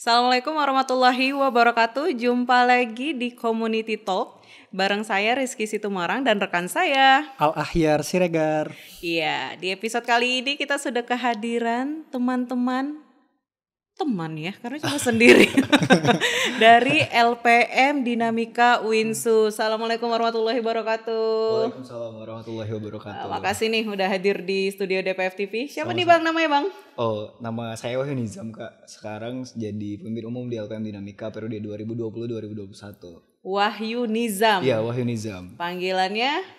Assalamualaikum warahmatullahi wabarakatuh. Jumpa lagi di Community Talk bareng saya Rizky Situmarang dan rekan saya. Al-Ahyar Siregar. Iya, di episode kali ini kita sudah kehadiran teman ya, karena cuma sendiri dari LPM Dinamika Winsu. Assalamualaikum warahmatullahi wabarakatuh. Waalaikumsalam warahmatullahi wabarakatuh. Makasih nih udah hadir di studio DPF TV. Siapa nih Bang namanya Bang? Oh, nama saya Wahyu Nizam Kak. Sekarang jadi pemimpin umum di LPM Dinamika periode 2020-2021. Wahyu Nizam. Iya, Wahyu Nizam. Panggilannya?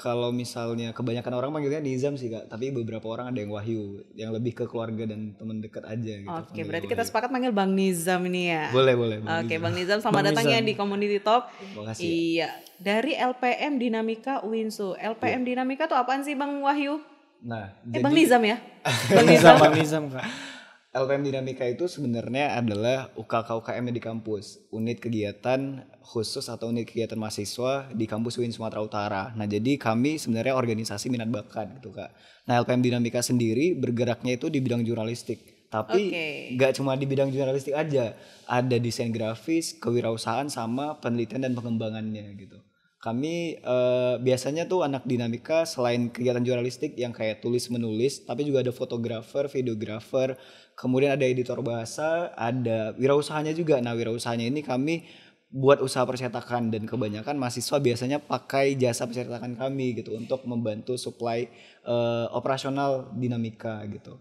Kalau misalnya kebanyakan orang manggilnya Nizam sih Kak, tapi beberapa orang ada yang Wahyu, yang lebih ke keluarga dan teman dekat aja gitu. Oke, berarti kita sepakat manggil Bang Nizam ini ya. Boleh. Oke, Bang Nizam selamat datang ya di Community Talk. Terima kasih. Iya, dari LPM Dinamika Winsu. LPM Dinamika tuh apaan sih Bang Wahyu? Nah, Bang Nizam ya? Bang Nizam Kak. LPM Dinamika itu sebenarnya adalah UKM di kampus, unit kegiatan khusus atau unit kegiatan mahasiswa di kampus UIN Sumatera Utara. Nah, jadi kami sebenarnya organisasi minat bakat gitu Kak. Nah, LPM Dinamika sendiri bergeraknya itu di bidang jurnalistik. Tapi gak cuma di bidang jurnalistik aja, ada desain grafis, kewirausahaan sama penelitian dan pengembangannya gitu. Kami biasanya tuh anak Dinamika selain kegiatan jurnalistik yang kayak tulis menulis, tapi juga ada fotografer, videografer, kemudian ada editor bahasa, ada wirausahanya juga. Nah, wirausahanya ini kami buat usaha percetakan dan kebanyakan mahasiswa biasanya pakai jasa percetakan kami gitu untuk membantu supply operasional Dinamika gitu.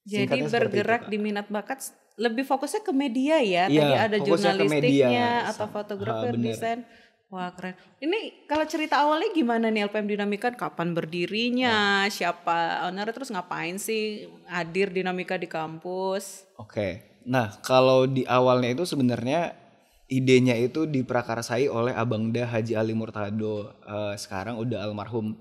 Jadi bergerak di minat bakat lebih fokusnya ke media ya. Iya, tadi ada jurnalistiknya atau fotografer, bener. desain. Wah keren. Ini kalau cerita awalnya gimana nih LPM Dinamika? Kapan berdirinya? Siapa owner? Terus ngapain sih hadir Dinamika di kampus? Oke. Nah, kalau di awalnya itu sebenarnya idenya itu diprakarsai oleh Abangda Haji Ali Murtado. Sekarang udah almarhum.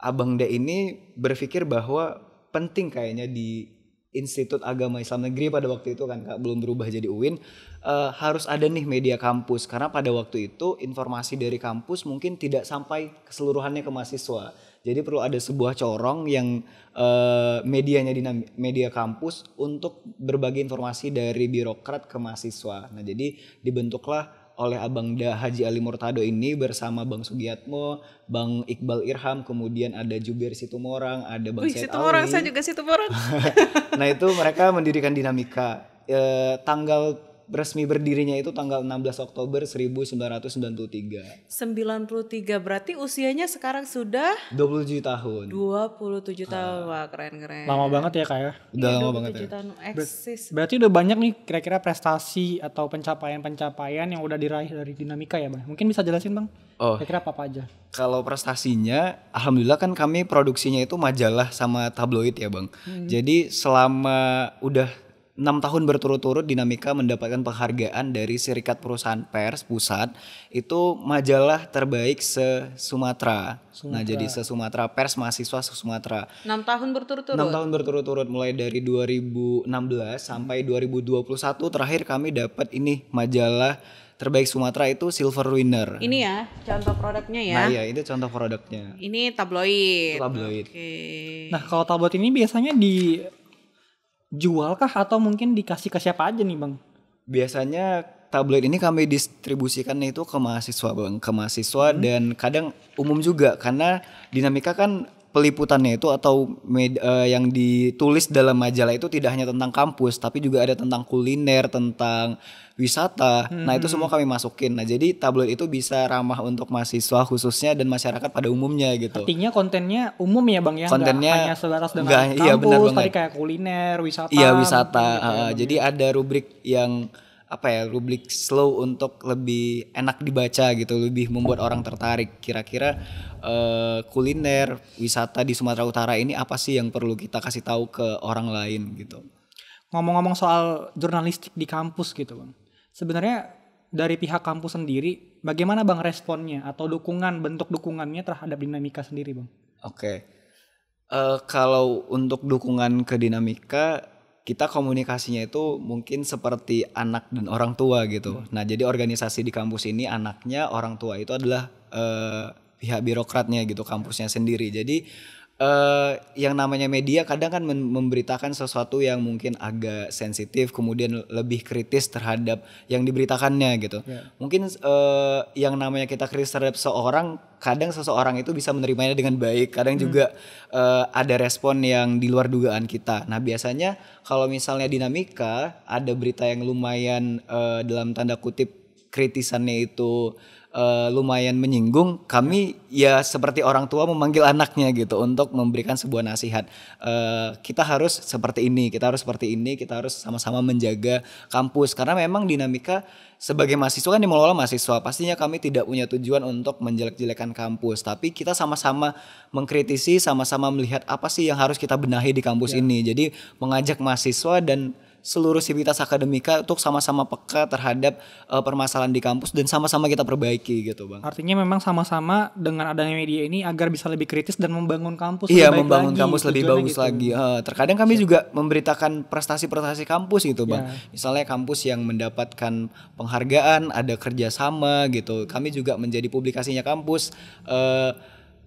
Abangda ini berpikir bahwa penting kayaknya di Institut Agama Islam Negeri pada waktu itu kan Kak, belum berubah jadi UIN, harus ada nih media kampus karena pada waktu itu informasi dari kampus mungkin tidak sampai keseluruhannya ke mahasiswa. Jadi perlu ada sebuah corong yang medianya di media kampus untuk berbagi informasi dari birokrat ke mahasiswa. Nah, jadi dibentuklah oleh Abangda Haji Ali Murtado ini bersama Bang Sugiatmo, Bang Iqbal Irham, kemudian ada Jubair Situmorang, ada Bang Said Situmorang, Ali. saya juga Situmorang. Nah, itu mereka mendirikan Dinamika. Tanggal resmi berdirinya itu tanggal 16 Oktober 1993. 93 berarti usianya sekarang sudah 27 tahun. 27 tahun. Wah, keren. Lama banget ya Kak ya. Udah lama banget ya. 27 tahun eksis. Berarti udah banyak nih kira-kira prestasi atau pencapaian yang udah diraih dari Dinamika ya Bang. Mungkin bisa jelasin Bang? Kira-kira apa aja? Kalau prestasinya, alhamdulillah kan kami produksinya itu majalah sama tabloid ya Bang. Jadi selama udah 6 tahun berturut-turut Dinamika mendapatkan penghargaan dari Serikat Perusahaan Pers Pusat, itu majalah terbaik se-Sumatera. Nah, jadi se-Sumatera, pers mahasiswa se-Sumatera. 6 tahun berturut-turut? 6 tahun berturut-turut, mulai dari 2016 sampai 2021 terakhir kami dapat ini majalah terbaik Sumatera itu Silver Winner. Ini ya contoh produknya ya. Nah, iya itu contoh produknya. Ini tabloid. Tabloid. Oke. Nah, kalau tabloid ini biasanya dijual kah atau mungkin dikasih ke siapa aja nih Bang? Biasanya tabloid ini kami distribusikan itu ke mahasiswa Bang, ke mahasiswa dan kadang umum juga karena Dinamika kan peliputannya itu atau yang ditulis dalam majalah itu tidak hanya tentang kampus tapi juga ada tentang kuliner, tentang wisata. Nah, itu semua kami masukin. Nah, jadi tabloid itu bisa ramah untuk mahasiswa khususnya dan masyarakat pada umumnya gitu. Artinya kontennya umum ya Bang ya? Kontennya hanya sebatas dengan kampus, iya, benar banget. tadi kayak kuliner, wisata. Iya, wisata. Gitu ya, Jadi ada rubrik yang rubrik slow untuk lebih enak dibaca gitu, lebih membuat orang tertarik. Kira-kira kuliner, wisata di Sumatera Utara ini apa sih yang perlu kita kasih tahu ke orang lain gitu. Ngomong-ngomong soal jurnalistik di kampus gitu Bang. Sebenarnya dari pihak kampus sendiri bagaimana Bang responnya atau bentuk dukungannya terhadap Dinamika sendiri Bang? Oke. Kalau untuk dukungan ke Dinamika, kita komunikasinya itu mungkin seperti anak dan orang tua gitu. Nah, jadi organisasi di kampus ini anaknya orang tua itu adalah pihak birokratnya gitu, kampusnya sendiri. Jadi yang namanya media kadang kan memberitakan sesuatu yang mungkin agak sensitif, kemudian lebih kritis terhadap yang diberitakannya gitu. Mungkin yang namanya kita kritis terhadap seseorang, kadang seseorang itu bisa menerimanya dengan baik, kadang juga ada respon yang di luar dugaan kita. Nah biasanya kalau misalnya dinamika ada berita yang lumayan dalam tanda kutip kritisannya itu lumayan menyinggung, kami ya seperti orang tua memanggil anaknya gitu untuk memberikan sebuah nasihat. Kita harus seperti ini, kita harus seperti ini, kita harus sama-sama menjaga kampus karena memang dinamika sebagai mahasiswa kan dimulai mahasiswa, pastinya kami tidak punya tujuan untuk menjelek-jelekan kampus, tapi kita sama-sama mengkritisi, sama-sama melihat apa sih yang harus kita benahi di kampus ini. Jadi mengajak mahasiswa dan seluruh sivitas akademika untuk sama-sama peka terhadap permasalahan di kampus dan sama-sama kita perbaiki gitu Bang. Artinya memang sama-sama dengan adanya media ini agar bisa lebih kritis dan membangun kampus Iya, lebih baik membangun lagi, kampus lebih bagus gitu. lagi. Terkadang kami juga memberitakan prestasi-prestasi kampus gitu Bang. Misalnya kampus yang mendapatkan penghargaan, ada kerjasama gitu. Kami juga menjadi publikasinya kampus.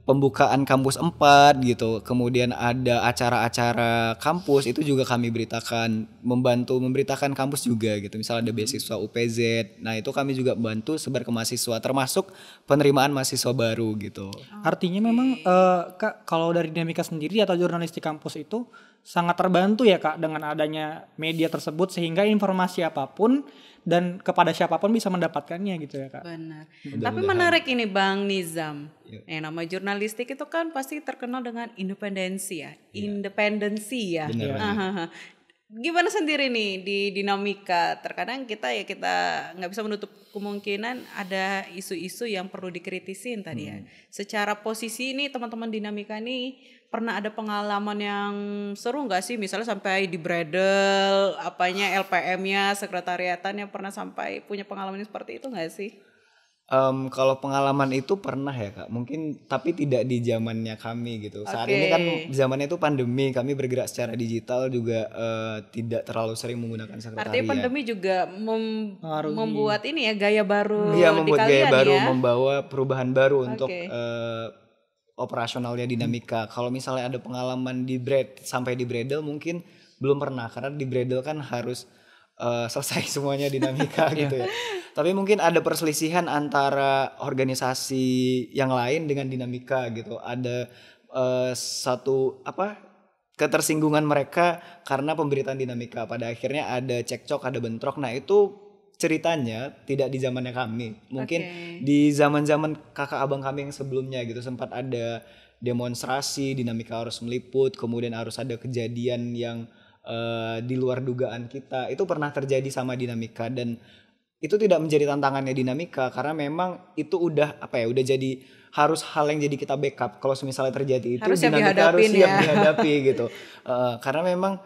Pembukaan kampus 4 gitu, kemudian ada acara-acara kampus itu juga kami beritakan, membantu memberitakan kampus juga gitu. Misalnya ada beasiswa UPZ, nah itu kami juga bantu sebar ke mahasiswa, termasuk penerimaan mahasiswa baru gitu. Artinya memang Kak, kalau dari dinamika sendiri atau jurnalistik kampus itu sangat terbantu ya Kak dengan adanya media tersebut sehingga informasi apapun dan kepada siapapun bisa mendapatkannya gitu ya Kak. Benar. Tapi menarik ini Bang Nizam. Nama jurnalistik itu kan pasti terkenal dengan independensi ya. Independensi ya. Gimana sendiri nih di dinamika? Terkadang kita nggak bisa menutup kemungkinan ada isu-isu yang perlu dikritisin tadi ya. Secara posisi ini teman-teman dinamika nih pernah ada pengalaman yang seru nggak sih? Misalnya sampai di bredel, LPM-nya, sekretariatannya pernah sampai punya pengalaman seperti itu nggak sih? Kalau pengalaman itu pernah ya Kak, mungkin tapi tidak di zamannya kami gitu. Saat ini kan zamannya itu pandemi, kami bergerak secara digital juga tidak terlalu sering menggunakan sekretariat. Artinya pandemi juga membuat ini ya gaya baru Iya, di membuat kalian gaya baru, ya. membawa perubahan baru untuk operasionalnya dinamika. Kalau misalnya ada pengalaman sampai di bredel mungkin belum pernah, karena di bredel kan harus selesai semuanya dinamika gitu ya. Tapi mungkin ada perselisihan antara organisasi yang lain dengan dinamika gitu. Ada satu ketersinggungan mereka karena pemberitaan dinamika. Pada akhirnya ada cekcok, ada bentrok. Nah itu ceritanya tidak di zamannya kami. Mungkin di zaman-zaman kakak abang kami yang sebelumnya gitu sempat ada demonstrasi, dinamika harus meliput, kemudian harus ada kejadian yang di luar dugaan kita. Itu pernah terjadi sama dinamika dan itu tidak menjadi tantangannya dinamika karena memang itu udah jadi harus hal yang jadi kita backup kalau misalnya terjadi itu harus dinamika harus siap dihadapi gitu. Karena memang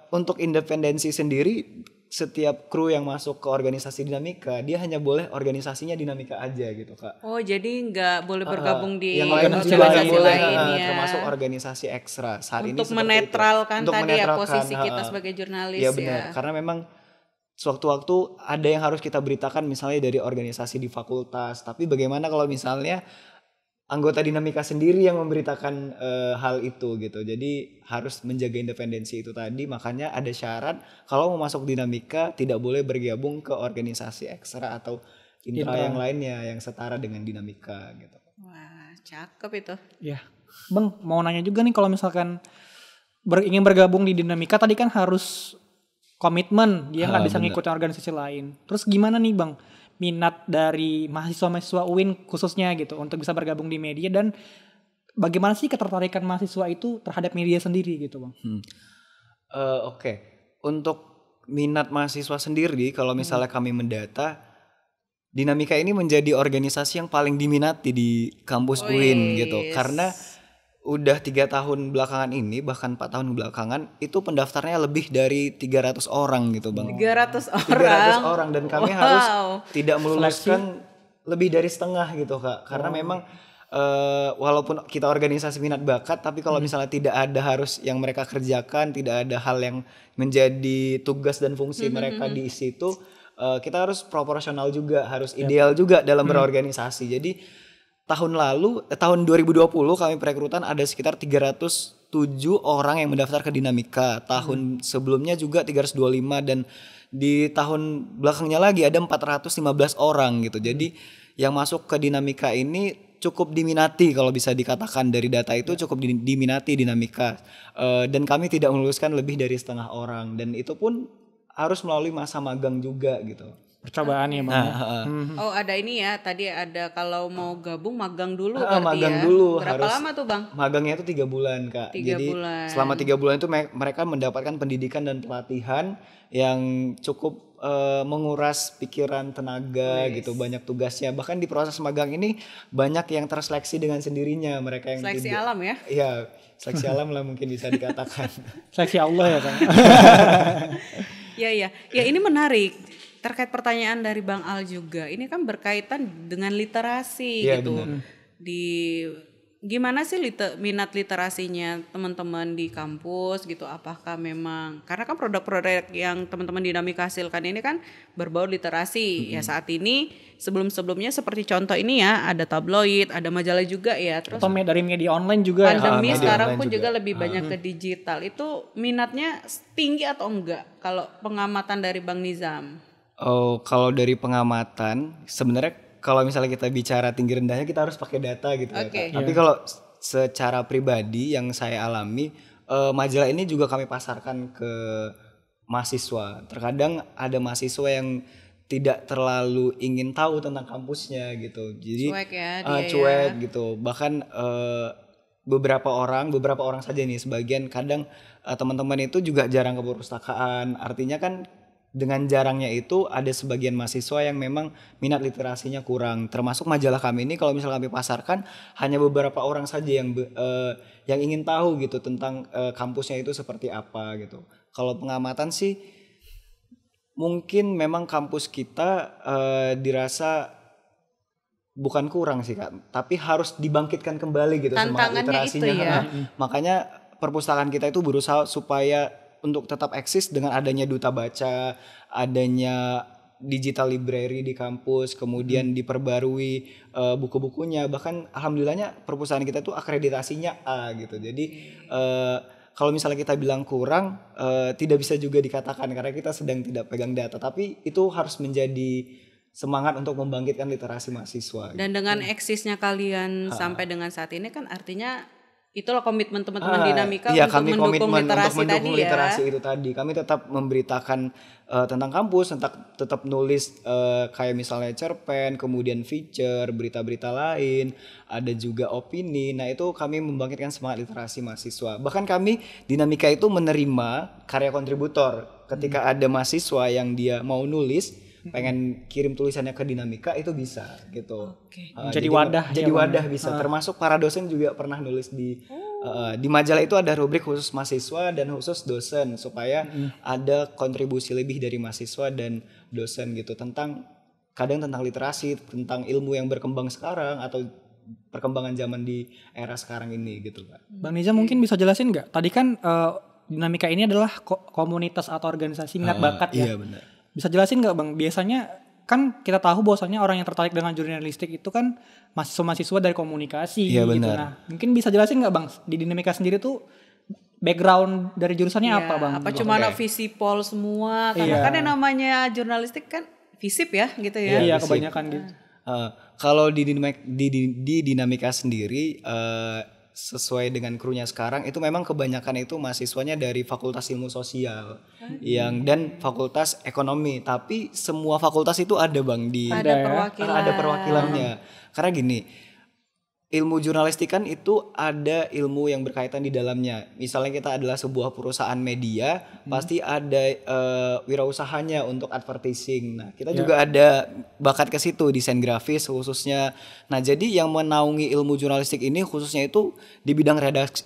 untuk independensi sendiri setiap kru yang masuk ke organisasi dinamika dia hanya boleh organisasinya dinamika aja gitu Kak. Oh jadi nggak boleh bergabung di yang lain organisasi lain ya. Termasuk organisasi ekstra saat untuk ini menetralkan tadi ya posisi kita sebagai jurnalis ya. Iya benar, karena memang sewaktu-waktu ada yang harus kita beritakan misalnya dari organisasi di fakultas, tapi bagaimana kalau misalnya anggota dinamika sendiri yang memberitakan hal itu gitu. Jadi harus menjaga independensi itu tadi, makanya ada syarat kalau mau masuk dinamika tidak boleh bergabung ke organisasi ekstra atau intra yang lainnya yang setara dengan dinamika gitu. Wah, cakep itu. Ya. Bang, mau nanya juga nih kalau misalkan ingin bergabung di dinamika tadi kan harus komitmen, dia nggak bisa ngikutin organisasi lain. Terus gimana nih Bang, minat dari mahasiswa-mahasiswa UIN khususnya gitu untuk bisa bergabung di media dan bagaimana sih ketertarikan mahasiswa itu terhadap media sendiri gitu Bang? Oke. Untuk minat mahasiswa sendiri kalau misalnya kami mendata, dinamika ini menjadi organisasi yang paling diminati di kampus UIN gitu. Karena udah 3 tahun belakangan ini, bahkan 4 tahun belakangan itu pendaftarnya lebih dari 300 orang gitu Bang. 300 orang dan kami harus tidak meluluskan lebih dari setengah gitu Kak. Karena memang walaupun kita organisasi minat bakat, tapi kalau misalnya tidak ada harus yang mereka kerjakan, tidak ada hal yang menjadi tugas dan fungsi mereka di situ, kita harus proporsional juga, harus ideal juga dalam berorganisasi. Jadi tahun 2020 kami perekrutan ada sekitar 307 orang yang mendaftar ke Dinamika. Tahun sebelumnya juga 325 dan di tahun belakangnya lagi ada 415 orang gitu. Jadi yang masuk ke Dinamika ini cukup diminati, kalau bisa dikatakan dari data itu cukup diminati Dinamika. Dan kami tidak meluluskan lebih dari setengah orang, dan itu pun harus melalui masa magang juga gitu. Percobaan ya Bang. Oh ada ini ya, tadi ada kalau mau gabung magang dulu Magang ya. dulu. Berapa harus, lama tuh Bang? Magangnya itu 3 bulan Kak. 3 Jadi bulan. selama 3 bulan itu mereka mendapatkan pendidikan dan pelatihan yang cukup menguras pikiran, tenaga gitu, banyak tugasnya. Bahkan di proses magang ini banyak yang terseleksi dengan sendirinya, mereka yang Seleksi alam ya? Iya, seleksi alam lah mungkin bisa dikatakan. Seleksi Allah ya Kang. Ya ini menarik. Terkait pertanyaan dari Bang Al juga, ini kan berkaitan dengan literasi gitu. Benar. Gimana sih minat literasinya teman-teman di kampus gitu? Apakah memang karena kan produk-produk yang teman-teman Dinamika hasilkan ini kan berbau literasi ya saat ini, sebelumnya seperti contoh ini ya, ada tabloid, ada majalah juga ya. Terus Atau dari media online juga ya. pandemi media sekarang online pun juga. juga lebih banyak ke digital. Itu minatnya tinggi atau enggak? Kalau pengamatan dari Bang Nizam? Oh, kalau dari pengamatan sebenarnya kalau misalnya kita bicara tinggi rendahnya kita harus pakai data gitu ya Oke. Kak. Tapi kalau secara pribadi yang saya alami, majalah ini juga kami pasarkan ke mahasiswa. Terkadang ada mahasiswa yang tidak terlalu ingin tahu tentang kampusnya gitu. Jadi Cuek ya dia cuek gitu. Bahkan beberapa orang saja nih, sebagian kadang teman-teman itu juga jarang ke perpustakaan. Artinya kan dengan jarangnya itu ada sebagian mahasiswa yang memang minat literasinya kurang. Termasuk majalah kami ini kalau misalnya kami pasarkan hanya beberapa orang saja yang ingin tahu gitu tentang kampusnya itu seperti apa gitu. Kalau pengamatan sih mungkin memang kampus kita dirasa bukan kurang sih Kak, tapi harus dibangkitkan kembali gitu semangat Tantangannya literasinya. itu ya. Makanya perpustakaan kita itu berusaha supaya untuk tetap eksis dengan adanya duta baca, adanya digital library di kampus, kemudian diperbarui buku-bukunya. Bahkan alhamdulillahnya perpustakaan kita tuh akreditasinya A gitu. Jadi kalau misalnya kita bilang kurang, tidak bisa juga dikatakan karena kita sedang tidak pegang data. Tapi itu harus menjadi semangat untuk membangkitkan literasi mahasiswa. Dan dengan eksisnya kalian sampai dengan saat ini kan artinya itulah komitmen teman-teman Dinamika iya, untuk kami mendukung komitmen literasi untuk mendukung tadi literasi ya. itu tadi. Kami tetap memberitakan tentang kampus, tetap nulis kayak misalnya cerpen, kemudian feature, berita-berita lain, ada juga opini. Nah itu kami membangkitkan semangat literasi mahasiswa. Bahkan kami Dinamika itu menerima karya kontributor. Ketika ada mahasiswa yang dia mau nulis, pengen kirim tulisannya ke Dinamika itu bisa gitu. Oke. Jadi wadah Jadi ya, Bang. wadah bisa. Termasuk para dosen juga pernah nulis di majalah itu ada rubrik khusus mahasiswa dan khusus dosen supaya ada kontribusi lebih dari mahasiswa dan dosen gitu tentang literasi, tentang ilmu yang berkembang sekarang atau perkembangan zaman di era sekarang ini gitu Kak. Bang Nizam mungkin bisa jelasin nggak? Tadi kan Dinamika ini adalah komunitas atau organisasi minat bakat ya. Iya benar. Bisa jelasin nggak Bang? Biasanya kan kita tahu bahwasanya orang yang tertarik dengan jurnalistik itu kan mahasiswa-mahasiswa dari komunikasi Iya, gitu. benar. Nah, mungkin bisa jelasin nggak Bang? Di Dinamika sendiri tuh background dari jurusannya Ya, apa Bang? apa cuma anak visipol semua? Karena kan yang namanya jurnalistik kan visip ya gitu ya. Iya, kebanyakan gitu. Kalau di Dinamika sendiri sesuai dengan krunya sekarang itu memang kebanyakan itu mahasiswanya dari Fakultas Ilmu Sosial dan Fakultas Ekonomi, tapi semua fakultas itu ada Bang ada perwakilannya. Karena gini, ilmu jurnalistik kan itu ada ilmu yang berkaitan di dalamnya. Misalnya kita adalah sebuah perusahaan media, pasti ada wirausahanya untuk advertising. Nah, kita juga ada bakat ke situ, desain grafis khususnya. Nah, jadi yang menaungi ilmu jurnalistik ini khususnya itu di bidang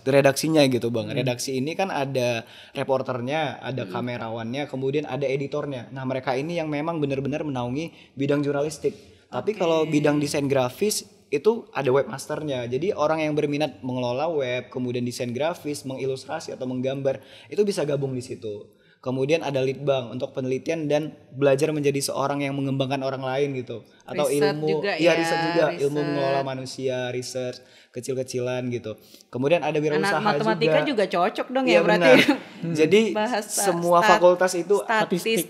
redaksinya gitu, Bang. Redaksi ini kan ada reporternya, ada kamerawannya, kemudian ada editornya. Nah, mereka ini yang memang benar-benar menaungi bidang jurnalistik. Tapi kalau bidang desain grafis itu ada webmasternya. Jadi orang yang berminat mengelola web, kemudian desain grafis, mengilustrasi atau menggambar, itu bisa gabung di situ. Kemudian ada litbang untuk penelitian dan belajar menjadi seorang yang mengembangkan orang lain gitu. Atau Riset ilmu, juga ya ya, riset juga, ilmu riset. mengelola manusia, research kecil-kecilan gitu. Kemudian ada wirausaha Anak matematika juga cocok dong ya Iya berarti. benar. Jadi Bahas semua fakultas itu statistik.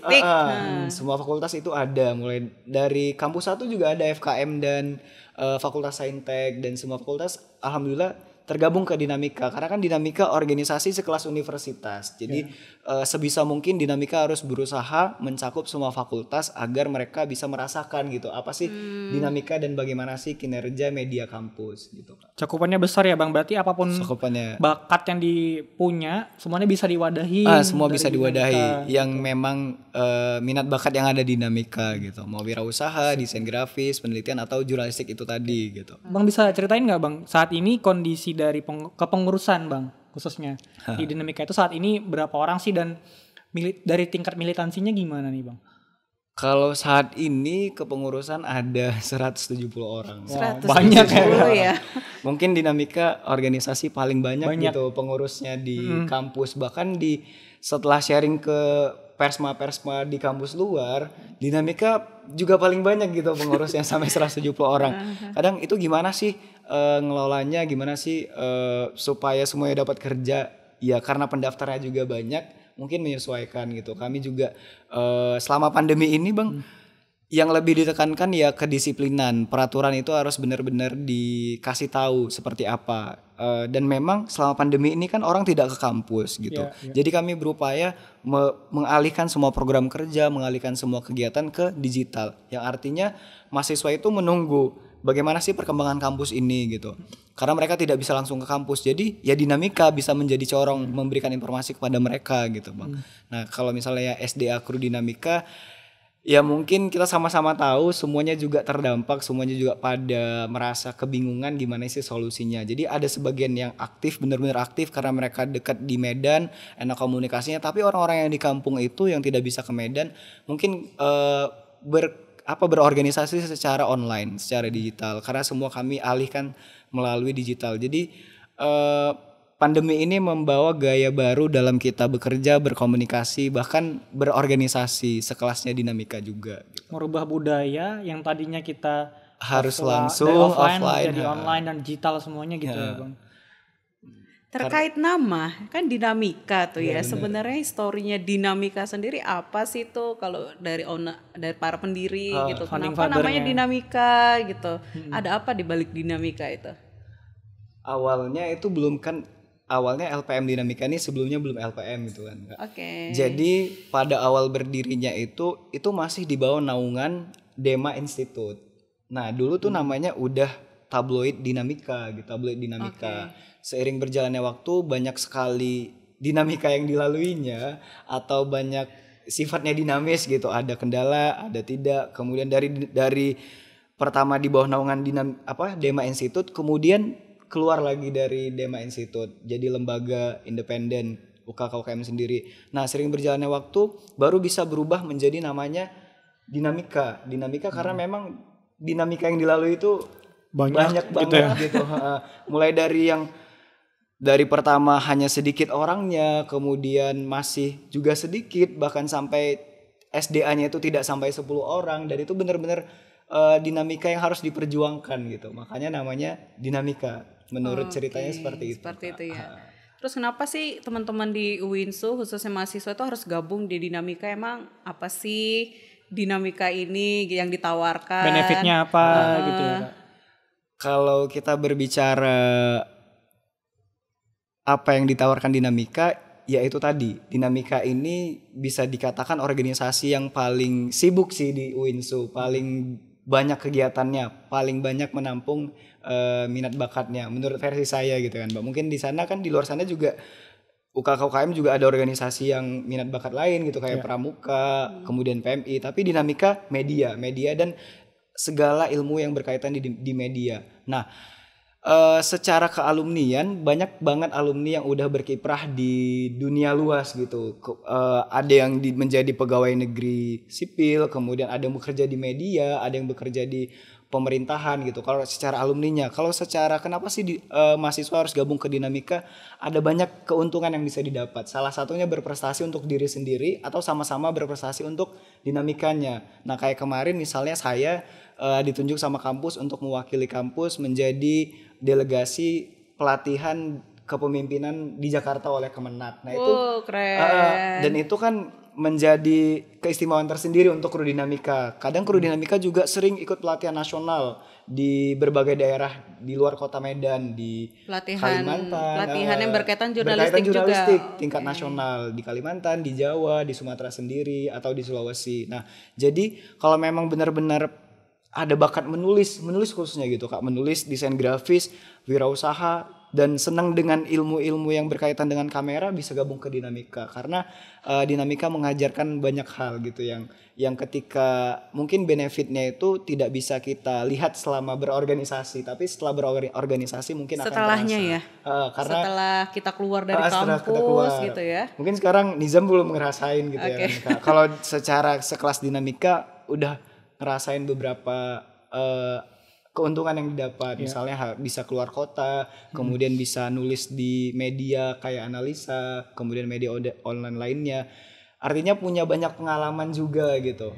semua fakultas itu ada, mulai dari kampus 1 juga ada FKM dan fakultas saintek, dan semua fakultas alhamdulillah tergabung ke Dinamika, karena kan Dinamika organisasi sekelas universitas. Jadi sebisa mungkin Dinamika harus berusaha mencakup semua fakultas agar mereka bisa merasakan gitu apa sih dinamika dan bagaimana sih kinerja media kampus gitu. Cakupannya besar ya Bang, berarti apapun Cakupannya bakat yang dipunya semuanya bisa diwadahi. semua dari bisa diwadahi Dinamika, yang memang minat bakat yang ada di Dinamika gitu. Mau wirausaha, desain grafis, penelitian atau jurnalistik itu tadi gitu. Bang bisa ceritain nggak Bang, saat ini kondisi dari kepengurusan Bang khususnya di Dinamika itu saat ini berapa orang sih, dan dari tingkat militansinya gimana nih Bang? Kalau saat ini kepengurusan ada 170 orang. Wah, 170 banyak ya. Mungkin Dinamika organisasi paling banyak gitu pengurusnya di kampus. Bahkan setelah sharing ke persma-persma di kampus luar, Dinamika juga paling banyak gitu pengurusnya sampai 170 orang. Kadang itu gimana sih ngelolanya, gimana sih supaya semuanya dapat kerja? Ya karena pendaftarnya juga banyak, mungkin menyesuaikan gitu. Kami juga selama pandemi ini Bang, yang lebih ditekankan ya kedisiplinan. Peraturan itu harus benar-benar dikasih tahu seperti apa. Dan memang selama pandemi ini kan orang tidak ke kampus gitu. Jadi kami berupaya mengalihkan semua program kerja, mengalihkan semua kegiatan ke digital. Yang artinya mahasiswa itu menunggu bagaimana sih perkembangan kampus ini gitu. Karena mereka tidak bisa langsung ke kampus. Jadi ya Dinamika bisa menjadi corong memberikan informasi kepada mereka gitu Bang. Nah kalau misalnya SDA Kru Dinamika, ya mungkin kita sama-sama tahu semuanya juga terdampak, semuanya juga pada merasa kebingungan gimana sih solusinya. Jadi ada sebagian yang aktif, benar-benar aktif karena mereka dekat di Medan, enak komunikasinya. Tapi orang-orang yang di kampung itu yang tidak bisa ke Medan mungkin berorganisasi secara online, secara digital. Karena semua kami alihkan melalui digital. Jadi pandemi ini membawa gaya baru dalam kita bekerja, berkomunikasi, bahkan berorganisasi, sekelasnya Dinamika juga. Merubah budaya yang tadinya kita harus dari langsung, offline jadi online dan digital semuanya gitu ya Bang. Terkait nama, kan Dinamika tuh ya. Sebenarnya historinya Dinamika sendiri apa sih tuh kalau dari para pendiri gitu. Kenapa namanya Dinamika gitu? Ada apa di balik Dinamika itu? Awalnya itu awalnya LPM Dinamika ini sebelumnya belum LPM gitu kan. Oke. Jadi pada awal berdirinya itu masih di bawah naungan Dema Institute. Nah dulu tuh namanya udah tabloid Dinamika gitu, tabloid Dinamika. Seiring berjalannya waktu banyak sekali dinamika yang dilaluinya atau banyak sifatnya dinamis gitu, ada kendala, ada tidak. Kemudian dari pertama di bawah naungan Dema Institute, kemudian keluar lagi dari Dema Institute jadi lembaga independen UKK-UKM sendiri. Nah, sering berjalannya waktu baru bisa berubah menjadi namanya Dinamika karena memang dinamika yang dilalui itu banyak banget gitu. Mulai dari pertama hanya sedikit orangnya, kemudian masih juga sedikit, bahkan sampai SDA-nya itu tidak sampai 10 orang, dan itu benar-benar dinamika yang harus diperjuangkan gitu. Makanya namanya Dinamika. Menurut ceritanya seperti itu. Seperti itu ya. Terus kenapa sih teman-teman di UINSU khususnya mahasiswa itu harus gabung di Dinamika? Emang apa sih Dinamika ini yang ditawarkan? Benefitnya apa gitu ya Kak? Kalau kita berbicara apa yang ditawarkan Dinamika, ya itu tadi. Dinamika ini bisa dikatakan organisasi yang paling sibuk sih di UINSU, paling banyak kegiatannya, paling banyak menampung minat bakatnya menurut versi saya gitu kan Mbak. Mungkin di sana kan, di luar sana juga UKK-UKM juga ada organisasi yang minat bakat lain gitu kayak Pramuka, kemudian PMI, tapi Dinamika media dan segala ilmu yang berkaitan di media. Nah, secara kealumnian banyak banget alumni yang udah berkiprah di dunia luas gitu. Ada yang menjadi pegawai negeri sipil, kemudian ada yang bekerja di media, ada yang bekerja di pemerintahan gitu. Kalau secara alumninya, kalau secara kenapa sih mahasiswa harus gabung ke Dinamika? Ada banyak keuntungan yang bisa didapat. Salah satunya berprestasi untuk diri sendiri atau sama-sama berprestasi untuk dinamikanya. Nah kayak kemarin misalnya saya ditunjuk sama kampus untuk mewakili kampus menjadi delegasi pelatihan kepemimpinan di Jakarta oleh Kemenak. Nah itu keren. dan itu kan menjadi keistimewaan tersendiri untuk kru Dinamika. Kadang kru Dinamika juga sering ikut pelatihan nasional di berbagai daerah di luar kota Medan, di Kalimantan. Pelatihan yang berkaitan jurnalistik juga. Tingkat nasional di Kalimantan, di Jawa, di Sumatera sendiri atau di Sulawesi. Nah, jadi kalau memang benar-benar ada bakat menulis khususnya gitu Kak, menulis, desain grafis, wirausaha dan senang dengan ilmu-ilmu yang berkaitan dengan kamera, bisa gabung ke Dinamika karena Dinamika mengajarkan banyak hal gitu yang ketika mungkin benefitnya itu tidak bisa kita lihat selama berorganisasi, tapi setelah berorganisasi mungkin setelahnya akan terasa. Ya Karena setelah kita keluar dari kampus gitu ya. Mungkin sekarang Nizam belum ngerasain gitu ya Kak. Kalau secara sekelas Dinamika udah ngerasain beberapa keuntungan yang didapat, misalnya bisa keluar kota, kemudian bisa nulis di media kayak analisa, kemudian media online lainnya. Artinya punya banyak pengalaman juga gitu.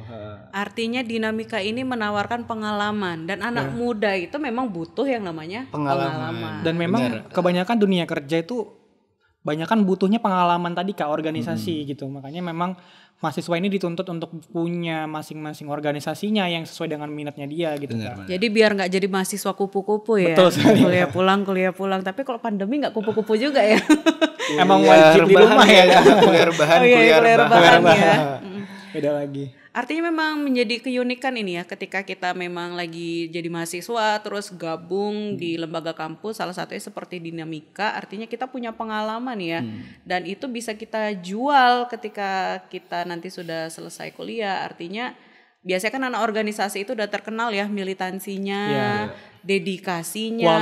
Artinya Dinamika ini menawarkan pengalaman dan anak muda itu memang butuh yang namanya pengalaman. Dan memang kebanyakan dunia kerja itu banyak kan butuhnya pengalaman tadi Kak, organisasi gitu. Makanya memang mahasiswa ini dituntut untuk punya masing-masing organisasinya yang sesuai dengan minatnya dia gitu kan. Jadi biar nggak jadi mahasiswa kupu-kupu ya. Betul sekali. Kuliah pulang. Tapi kalau pandemi nggak kupu-kupu juga ya. Emang wajib di rumah ya. Kuliah rebahan ya. Beda lagi. Artinya memang menjadi keunikan ini ya, ketika kita memang lagi jadi mahasiswa terus gabung di lembaga kampus, salah satunya seperti Dinamika, artinya kita punya pengalaman ya, dan itu bisa kita jual ketika kita nanti sudah selesai kuliah. Artinya biasanya kan anak organisasi itu udah terkenal ya militansinya, dedikasinya,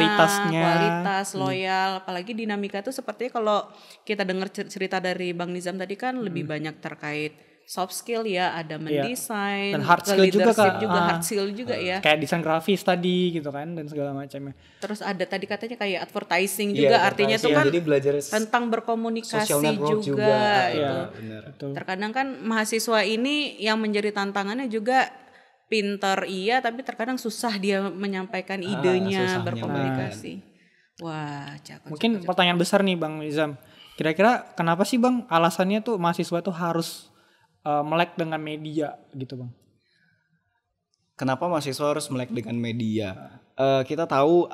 kualitas, loyal. Apalagi Dinamika itu sepertinya kalau kita dengar cerita dari Bang Nizam tadi kan lebih banyak terkait soft skill ya, ada mendesain, dan hard skill juga Kak. Hard skill juga ya. Kayak desain grafis tadi gitu kan dan segala macamnya. Terus ada tadi katanya kayak advertising juga, artinya tuh kan jadi belajar tentang berkomunikasi juga. Itu. Benar. Terkadang kan mahasiswa ini yang menjadi tantangannya juga pinter iya, tapi terkadang susah dia menyampaikan idenya, berkomunikasi. Wah, mungkin pertanyaan besar nih Bang Nizam. Kira-kira kenapa sih Bang alasannya tuh mahasiswa tuh harus melek dengan media gitu Bang? Kenapa mahasiswa harus melek dengan media? Kita tahu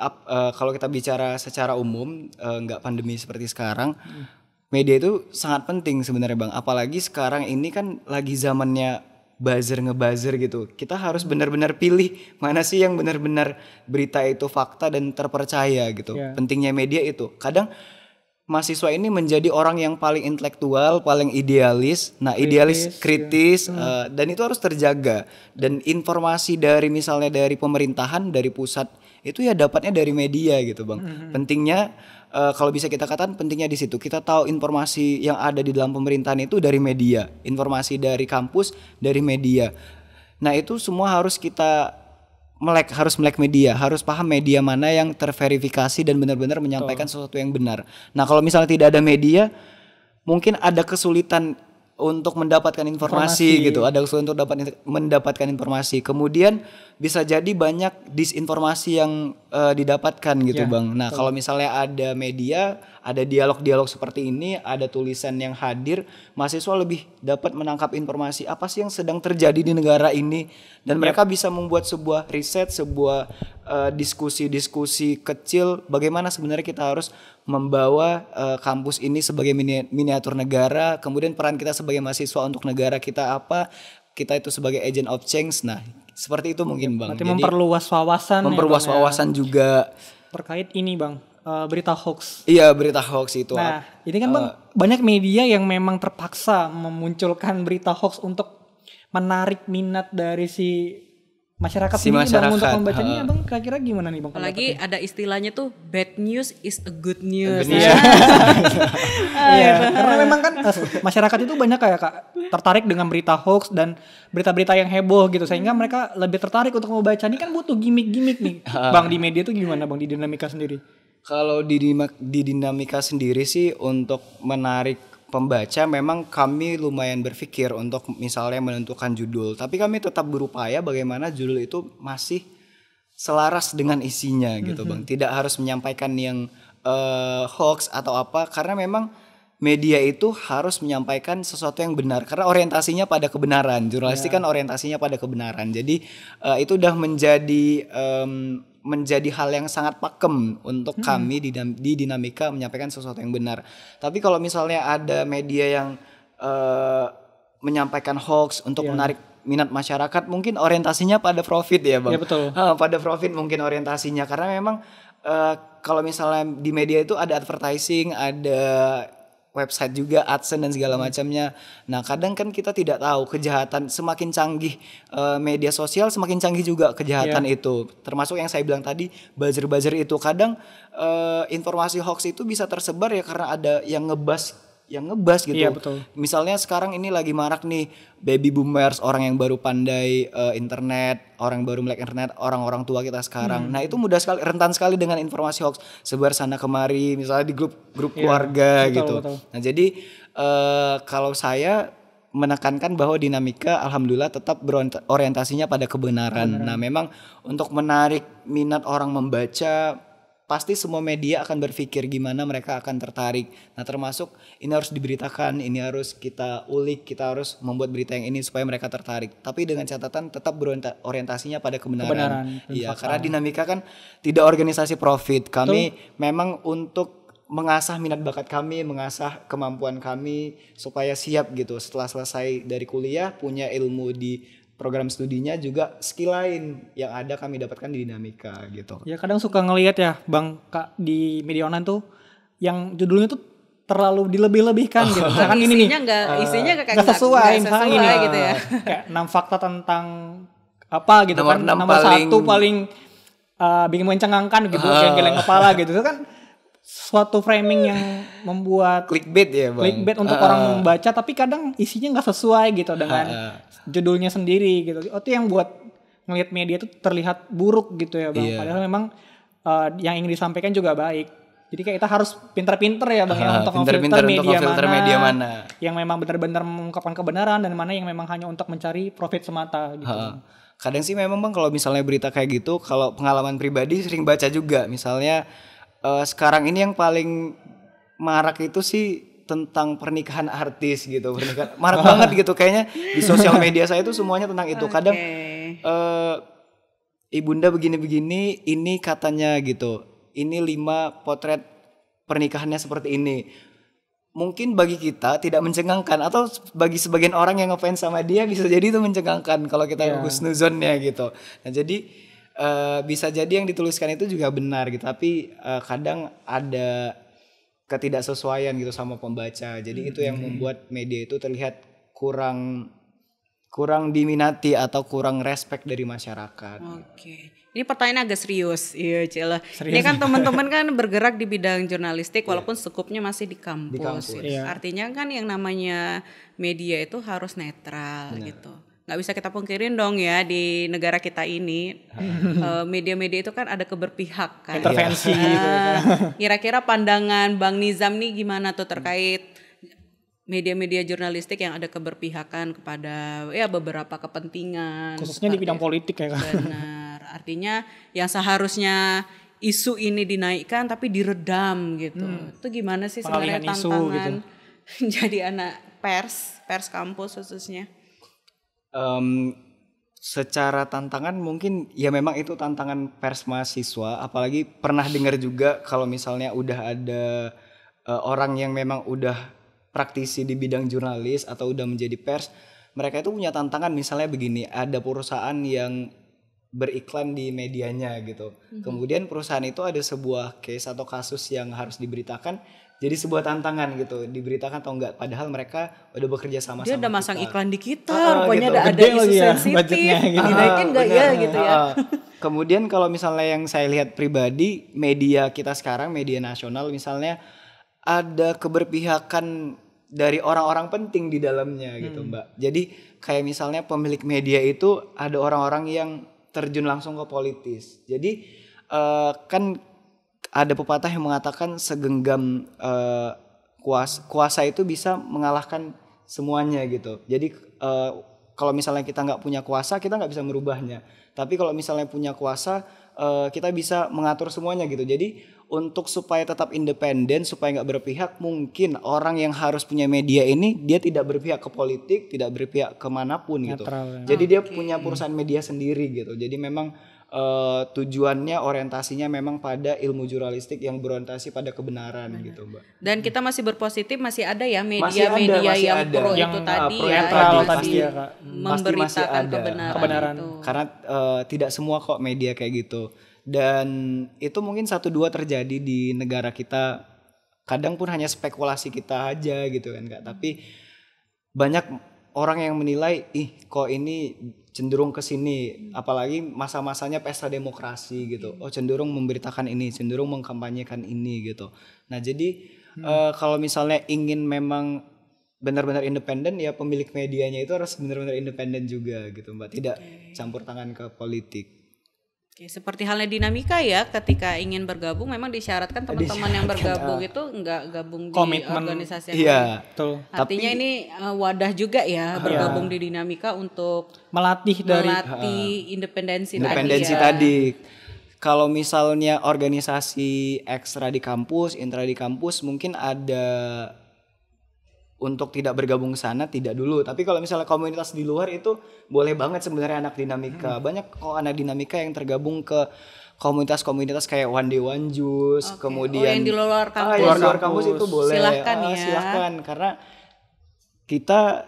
kalau kita bicara secara umum, nggak pandemi seperti sekarang, media itu sangat penting sebenarnya Bang. Apalagi sekarang ini kan lagi zamannya ngebuzzer gitu. Kita harus benar-benar pilih mana sih yang benar-benar berita itu fakta dan terpercaya gitu. Pentingnya media itu. Kadang mahasiswa ini menjadi orang yang paling intelektual, paling idealis. Nah, kritis, dan itu harus terjaga. Dan informasi dari misalnya dari pemerintahan, dari pusat, itu ya dapatnya dari media gitu Bang. Pentingnya kalau bisa kita katakan pentingnya di situ. Kita tahu informasi yang ada di dalam pemerintahan itu dari media, informasi dari kampus dari media. Nah, itu semua harus kita harus melek media, harus paham media mana yang terverifikasi dan benar-benar menyampaikan sesuatu yang benar. Nah, kalau misalnya tidak ada media, mungkin ada kesulitan untuk mendapatkan informasi gitu, ada kesulitan untuk mendapatkan informasi. Kemudian bisa jadi banyak disinformasi yang didapatkan gitu Bang. Nah, kalau misalnya ada media, ada dialog-dialog seperti ini, ada tulisan yang hadir, mahasiswa lebih dapat menangkap informasi apa sih yang sedang terjadi di negara ini, dan mereka bisa membuat sebuah riset, sebuah diskusi-diskusi kecil bagaimana sebenarnya kita harus membawa kampus ini sebagai miniatur negara, kemudian peran kita sebagai mahasiswa untuk negara kita apa, kita itu sebagai agent of change. Nah, seperti itu mungkin Bang. Berarti memperluas wawasan. Memperluas wawasan juga. Terkait ini Bang, berita hoax. Iya, berita hoax itu. Nah, ini kan Bang banyak media yang memang terpaksa memunculkan berita hoax untuk menarik minat dari si masyarakat sendiri Bang untuk membacanya. Bang kira-kira gimana nih Bang? Apalagi ada istilahnya tuh bad news is a good news. Iya, karena memang kan masyarakat itu banyak kayak Kak tertarik dengan berita hoax dan berita-berita yang heboh gitu sehingga mereka lebih tertarik untuk membaca. Ini kan butuh gimmick-gimmick nih. Bang, di media itu gimana Bang di dinamika sendiri? Kalau di dinamika sendiri sih untuk menarik pembaca memang kami lumayan berpikir untuk misalnya menentukan judul. Tapi kami tetap berupaya bagaimana judul itu masih selaras dengan isinya gitu Bang. Tidak harus menyampaikan yang hoax atau apa karena memang media itu harus menyampaikan sesuatu yang benar karena orientasinya pada kebenaran. Jurnalistik kan orientasinya pada kebenaran. Jadi itu udah menjadi hal yang sangat pakem untuk kami di dinamika menyampaikan sesuatu yang benar. Tapi kalau misalnya ada media yang menyampaikan hoax untuk menarik minat masyarakat, mungkin orientasinya pada profit ya Bang. Ya betul. Pada profit mungkin orientasinya karena memang kalau misalnya di media itu ada advertising, ada website juga, AdSense dan segala macamnya. Nah, kadang kan kita tidak tahu kejahatan semakin canggih media sosial semakin canggih juga kejahatan itu. Termasuk yang saya bilang tadi buzzer-buzzer itu kadang informasi hoax itu bisa tersebar ya karena ada yang ngebas gitu. Iya, betul. Misalnya sekarang ini lagi marak nih baby boomers, orang yang baru pandai internet, orang baru melek internet, orang-orang tua kita sekarang. Nah, itu mudah sekali, rentan sekali dengan informasi hoax sebar sana kemari, misalnya di grup keluarga gitu. Betul. Nah, jadi kalau saya menekankan bahwa dinamika alhamdulillah tetap berorientasinya pada kebenaran. Nah, memang untuk menarik minat orang membaca pasti semua media akan berpikir gimana mereka akan tertarik. Nah, termasuk ini harus diberitakan, ini harus kita ulik, kita harus membuat berita yang ini supaya mereka tertarik. Tapi dengan catatan tetap berorientasinya pada kebenaran. Iya, karena dinamika kan tidak organisasi profit. Kami memang untuk mengasah minat bakat kami, mengasah kemampuan kami supaya siap gitu. Setelah selesai dari kuliah, punya ilmu di program studinya juga skill lain yang ada kami dapatkan di dinamika gitu. Ya kadang suka ngelihat ya Bang Kak di media online tuh yang judulnya tuh terlalu dilebih-lebihkan gitu. Misalkan ini nih isinya nggak sesuai misalkan gini gitu ya. Kayak 6 fakta tentang apa gitu Nomor kan. Nomor 1 paling bikin mencengangkan gitu, geleng kepala gitu. Itu kan suatu framing yang membuat clickbait ya Bang. Clickbait untuk orang membaca tapi kadang isinya nggak sesuai gitu dengan judulnya sendiri gitu. Itu yang buat ngelihat media itu terlihat buruk gitu ya Bang. Padahal memang yang ingin disampaikan juga baik. Jadi kayak kita harus pinter-pinter ya Bang ya untuk memfilter media mana yang memang benar-benar mengungkapkan kebenaran dan mana yang memang hanya untuk mencari profit semata gitu. Kadang sih memang Bang kalau misalnya berita kayak gitu, kalau pengalaman pribadi sering baca juga. Misalnya sekarang ini yang paling marak itu sih tentang pernikahan artis gitu, marak banget gitu kayaknya di sosial media saya itu semuanya tentang itu. Kadang ibunda begini-begini, ini katanya gitu, ini 5 potret pernikahannya seperti ini. Mungkin bagi kita tidak mencengangkan atau bagi sebagian orang yang ngefans sama dia bisa jadi itu mencengangkan kalau kita husnuzonnya gitu. Nah jadi bisa jadi yang dituliskan itu juga benar gitu, tapi kadang ada ketidaksesuaian gitu sama pembaca. Jadi itu yang membuat media itu terlihat kurang diminati atau kurang respect dari masyarakat. Oke. Ini pertanyaan agak serius. Iya, Cila. Ini kan teman-teman kan bergerak di bidang jurnalistik walaupun skupnya masih di kampus. Artinya kan yang namanya media itu harus netral gitu. Nggak bisa kita pungkirin dong ya di negara kita ini media-media itu kan ada keberpihakan. Intervensi gitu. Kira-kira pandangan Bang Nizam nih gimana tuh terkait media-media jurnalistik yang ada keberpihakan kepada ya beberapa kepentingan. Khususnya di bidang politik ya kan. Benar. Artinya yang seharusnya isu ini dinaikkan tapi diredam gitu. Itu gimana sih sebenarnya tantangan gitu. Jadi anak pers kampus khususnya? Secara tantangan mungkin ya memang itu tantangan pers mahasiswa, apalagi pernah dengar juga kalau misalnya udah ada orang yang memang udah praktisi di bidang jurnalis atau udah menjadi pers, mereka itu punya tantangan. Misalnya begini, ada perusahaan yang beriklan di medianya gitu. Kemudian perusahaan itu ada sebuah case atau kasus yang harus diberitakan. Jadi sebuah tantangan gitu, diberitakan atau enggak, padahal mereka udah bekerja sama dia sama udah masang kita. Iklan di kita, pokoknya gitu. ada isu sensitif, dinaikin enggak ya gitu ya. Kemudian kalau misalnya yang saya lihat pribadi, media kita sekarang, media nasional misalnya, ada keberpihakan dari orang-orang penting di dalamnya gitu Mbak. Jadi kayak misalnya pemilik media itu ada orang-orang yang terjun langsung ke politis. Jadi kan ada pepatah yang mengatakan segenggam kuasa itu bisa mengalahkan semuanya gitu. Jadi kalau misalnya kita nggak punya kuasa, kita nggak bisa merubahnya. Tapi kalau misalnya punya kuasa, kita bisa mengatur semuanya gitu. Jadi untuk supaya tetap independen, supaya nggak berpihak, mungkin orang yang harus punya media ini dia tidak berpihak ke politik, tidak berpihak kemanapun gitu. Netral, ya. Jadi dia punya perusahaan media sendiri gitu. Jadi memang tujuannya, orientasinya memang pada ilmu jurnalistik yang berorientasi pada kebenaran gitu Mbak. Dan kita masih berpositif, masih ada ya Masih media-media masih yang ada. pro Yang itu tadi pro ya, netral yang tadi masih ya, Kak. memberitakan ada. kebenaran. Itu. Karena tidak semua kok media kayak gitu. Dan itu mungkin 1-2 terjadi di negara kita. Kadang pun hanya spekulasi kita aja gitu kan Kak. Tapi banyak orang yang menilai, kok ini cenderung ke sini, apalagi masa-masanya pesta demokrasi gitu. Oh, cenderung memberitakan ini, cenderung mengkampanyekan ini gitu. Nah, jadi kalau misalnya ingin memang benar-benar independen, ya pemilik medianya itu harus benar-benar independen juga gitu Mbak. Tidak campur tangan ke politik. Oke, seperti halnya dinamika ya, ketika ingin bergabung memang disyaratkan teman-teman yang bergabung itu nggak gabung di Komitmen. organisasi yang Iya. Betul. artinya ini wadah juga ya bergabung di dinamika untuk Melatih dari independensi Independensi tadi ya. tadi. Kalau misalnya organisasi ekstra di kampus, intra di kampus, mungkin ada untuk tidak bergabung ke sana, tidak dulu. Tapi kalau misalnya komunitas di luar itu boleh banget sebenarnya anak dinamika. Banyak kok anak dinamika yang tergabung ke komunitas-komunitas kayak One Day One Juice, kemudian yang di luar kampus. di luar kampus itu boleh. Silahkan ya. Silahkan, karena kita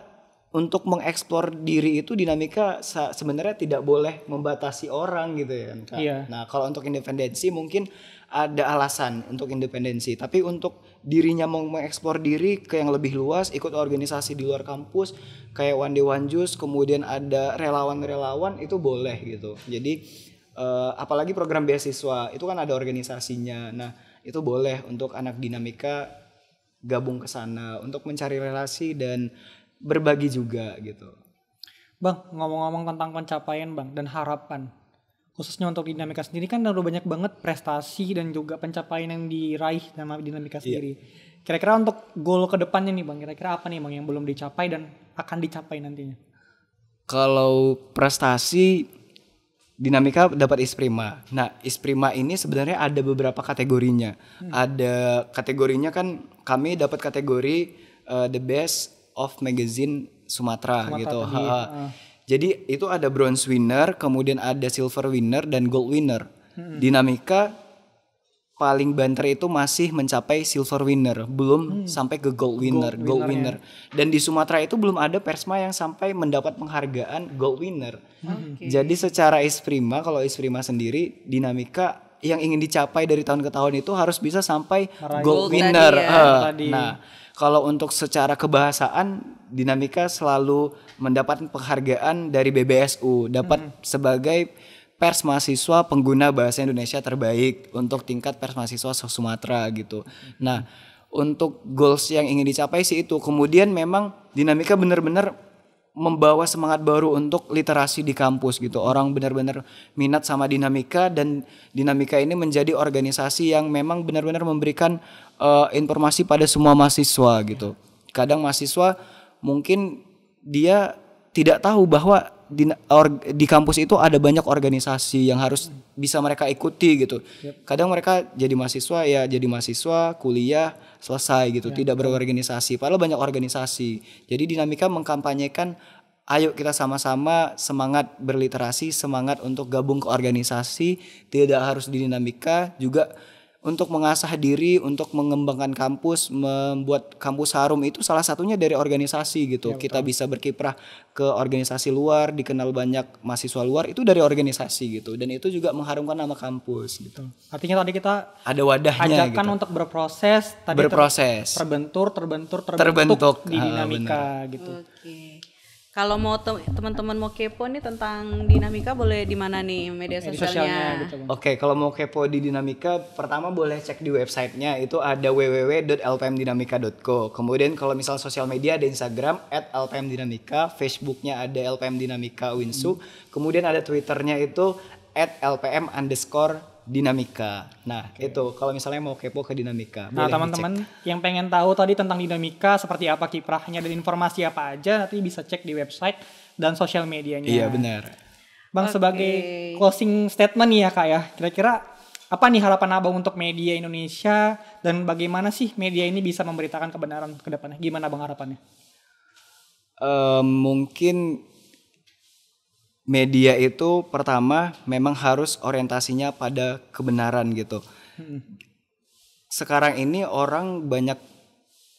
untuk mengeksplor diri itu dinamika sebenarnya tidak boleh membatasi orang gitu ya kan Kak. Iya. Nah, kalau untuk independensi mungkin ada alasan untuk independensi, tapi untuk dirinya mau mengeksplor diri ke yang lebih luas, ikut organisasi di luar kampus kayak One Day One Juice, kemudian ada relawan-relawan, itu boleh gitu. Jadi apalagi program beasiswa itu kan ada organisasinya. Nah, itu boleh untuk anak dinamika gabung ke sana untuk mencari relasi dan berbagi juga gitu. Bang, ngomong-ngomong tentang pencapaian Bang dan harapan, khususnya untuk dinamika sendiri kan udah banyak banget prestasi dan juga pencapaian yang diraih sama dinamika sendiri. Kira-kira untuk goal ke depannya nih Bang, kira-kira apa nih Bang yang belum dicapai dan akan dicapai nantinya? Kalau prestasi, dinamika dapat Isprima. Nah, Isprima ini sebenarnya ada beberapa kategorinya. Ada kategorinya kan, kami dapat kategori The Best of Magazine Sumatera gitu. Jadi itu ada bronze winner, kemudian ada silver winner dan gold winner. Dinamika paling banter itu masih mencapai silver winner, belum sampai ke gold winner. Dan di Sumatera itu belum ada Persma yang sampai mendapat penghargaan gold winner. Jadi secara Isprima, kalau Isprima sendiri, dinamika yang ingin dicapai dari tahun ke tahun itu harus bisa sampai gold winner. Nah, kalau untuk secara kebahasaan, dinamika selalu mendapat penghargaan dari BBSU, dapat sebagai pers mahasiswa pengguna bahasa Indonesia terbaik untuk tingkat pers mahasiswa Sumatera gitu. Nah, untuk goals yang ingin dicapai sih itu. Kemudian memang dinamika benar-benar membawa semangat baru untuk literasi di kampus gitu. Orang benar-benar minat sama dinamika, dan dinamika ini menjadi organisasi yang memang benar-benar memberikan informasi pada semua mahasiswa gitu. Kadang mahasiswa mungkin dia tidak tahu bahwa di kampus itu ada banyak organisasi yang harus bisa mereka ikuti gitu. Kadang mereka jadi mahasiswa, kuliah, selesai gitu, tidak berorganisasi. Padahal banyak organisasi. Jadi dinamika mengkampanyekan, ayo kita sama-sama semangat berliterasi, semangat untuk gabung ke organisasi. Tidak harus di dinamika, juga untuk mengasah diri, untuk mengembangkan kampus, membuat kampus harum, itu salah satunya dari organisasi gitu. Kita bisa berkiprah ke organisasi luar, dikenal banyak mahasiswa luar, itu dari organisasi gitu. Dan itu juga mengharumkan nama kampus gitu. Artinya tadi kita ada wadahnya ajakan gitu. untuk berproses, terbentur di dinamika gitu. Oke. Kalau mau teman-teman mau kepo nih tentang Dinamika, boleh di mana nih media sosialnya? gitu, Bang. Oke, kalau mau kepo di Dinamika, pertama boleh cek di websitenya, itu ada www.lpmdinamika.co. Kemudian kalau misal sosial media ada Instagram @lpmdinamika, Facebooknya ada LPM Dinamika Winsu, kemudian ada Twitternya itu @lpm_dinamika. Nah, itu kalau misalnya mau kepo ke Dinamika. Nah boleh teman-teman yang pengen tahu tadi tentang Dinamika seperti apa kiprahnya dan informasi apa aja, nanti bisa cek di website dan sosial medianya. Iya benar. Bang, sebagai closing statement nih ya Kak ya, kira-kira apa nih harapan Abang untuk media Indonesia dan bagaimana sih media ini bisa memberitakan kebenaran ke depannya? Gimana Bang harapannya? Mungkin media itu pertama memang harus orientasinya pada kebenaran gitu. Sekarang ini orang banyak,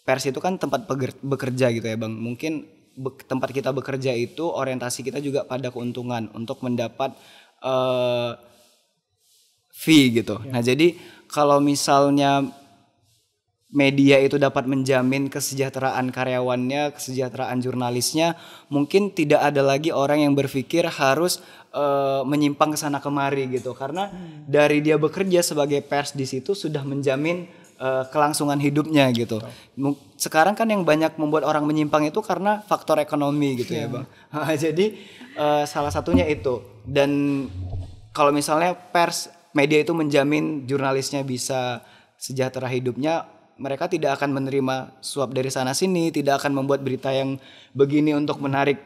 pers itu kan tempat bekerja gitu ya Bang. Mungkin tempat kita bekerja itu orientasi kita juga pada keuntungan untuk mendapat fee gitu. Nah jadi kalau misalnya media itu dapat menjamin kesejahteraan karyawannya, kesejahteraan jurnalisnya, mungkin tidak ada lagi orang yang berpikir harus menyimpang ke sana kemari gitu. Karena dari dia bekerja sebagai pers di situ sudah menjamin kelangsungan hidupnya gitu. Sekarang kan yang banyak membuat orang menyimpang itu karena faktor ekonomi gitu ya Bang. Jadi salah satunya itu. Dan kalau misalnya media itu menjamin jurnalisnya bisa sejahtera hidupnya, mereka tidak akan menerima suap dari sana sini, tidak akan membuat berita yang begini untuk menarik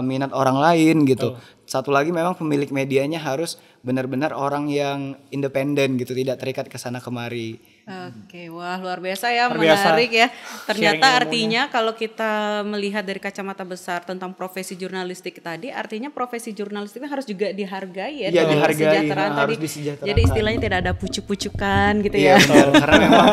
minat orang lain gitu. Satu lagi memang pemilik medianya harus benar-benar orang yang independen gitu, tidak terikat ke sana kemari. Oke, wah luar biasa ya, Luar biasa. menarik ya. Ternyata Sharing artinya kalau kita melihat dari kacamata besar tentang profesi jurnalistik tadi, artinya profesi jurnalistik harus juga dihargai ya. Iya, dalam dihargai, kesejahteraan tadi. harus disejahterakan. Jadi istilahnya tidak ada pucuk-pucukan gitu Iya ya. betul, karena memang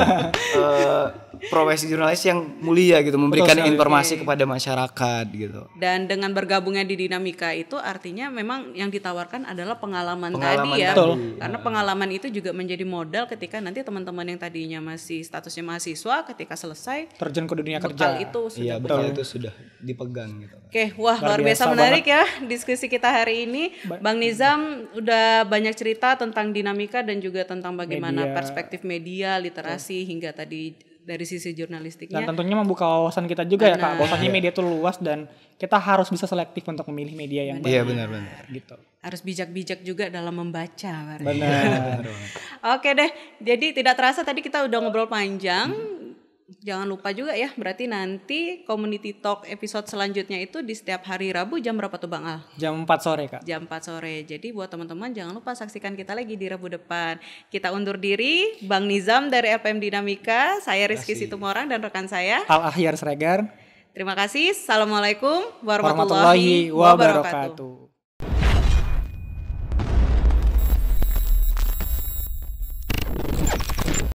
profesi jurnalis yang mulia gitu, memberikan informasi kepada masyarakat gitu. Dan dengan bergabungnya di Dinamika itu artinya memang yang ditawarkan adalah pengalaman tadi ya. tadi. Karena pengalaman itu juga menjadi modal ketika nanti teman-teman yang tadinya masih statusnya mahasiswa, ketika selesai Terjun ke dunia bekal kerja. itu sudah Iya betul, itu sudah dipegang gitu. Oke, wah luar biasa menarik ya diskusi kita hari ini. Bang Nizam udah banyak cerita tentang Dinamika dan juga tentang bagaimana perspektif media, literasi hingga tadi dari sisi Dan jurnalistiknya. tentunya membuka wawasan kita juga ya Kak. Bahwasanya media itu luas dan kita harus bisa selektif untuk memilih media yang Iya benar-benar. gitu. Harus bijak-bijak juga dalam membaca. berarti. Benar. Oke deh, jadi tidak terasa tadi kita udah ngobrol panjang. Jangan lupa juga ya, berarti nanti Community Talk episode selanjutnya itu di setiap hari Rabu jam berapa tuh Bang Al? Jam 4 sore Kak. Jam 4 sore. Jadi buat teman-teman jangan lupa saksikan kita lagi di Rabu depan. Kita undur diri, Bang Nizam dari LPM Dinamika, saya Rizky Situmorang dan rekan saya. Al Ahyar Sregar. Terima kasih. Assalamualaikum Warahmatullahi wabarakatuh.